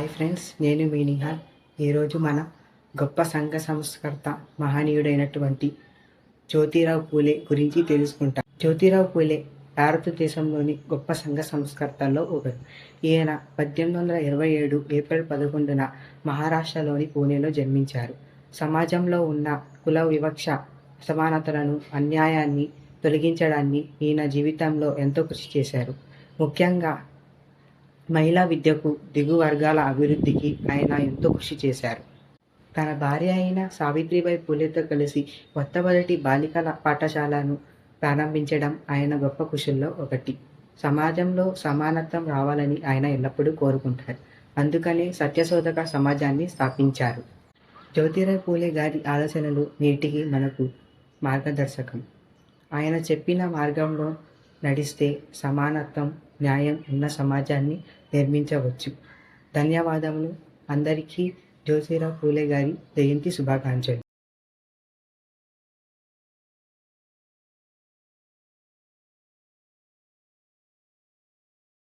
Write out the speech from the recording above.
Hi friends, నేను మీ నిహాల్. ఈరోజు మన గొప్ప సంఘ సంస్కర్త మహనీయుడైనటువంటి జ్యోతిరావు పూలే గురించి తెలుసుకుంటాం. జ్యోతిరావు పూలే భారతదేశంలోని గొప్ప సంఘ సంస్కర్తల్లో ఒకరు. ఈయన 1827 ఏప్రిల్ 11న మహారాష్ట్రలోని పూణేలో జన్మించారు. సమాజంలో ఉన్న కుల వివక్ష, అసమానతలను, అన్యాయాన్ని తొలగించడాన్ని ఈయన జీవితంలో ఎంతో కృషి చేశారు. ముఖ్యంగా మహిళా విద్యకు, దిగువ వర్గాల అభివృద్ధికి ఆయన ఎంతో కృషి చేశారు. తన భార్య అయిన సావిత్రిబాయి పూలేతో కలిసి మొట్టమొదటి బాలికల పాఠశాలను ప్రారంభించడం ఆయన గొప్ప కృషుల్లో ఒకటి. సమాజంలో సమానత్వం రావాలని ఆయన ఎల్లప్పుడూ కోరుకుంటారు. అందుకనే సత్యశోధక సమాజాన్ని స్థాపించారు. జ్యోతిరావు పూలే గారి ఆలోచనలు నేటికి మనకు మార్గదర్శకం. ఆయన చెప్పిన మార్గంలో నడిస్తే సమానత్వం, న్యాయం ఉన్న సమాజాన్ని నిర్మించవచ్చు. ధన్యవాదములు. అందరికీ జ్యోతిరావు పూలే గారి జయంతి శుభాకాంక్షలు.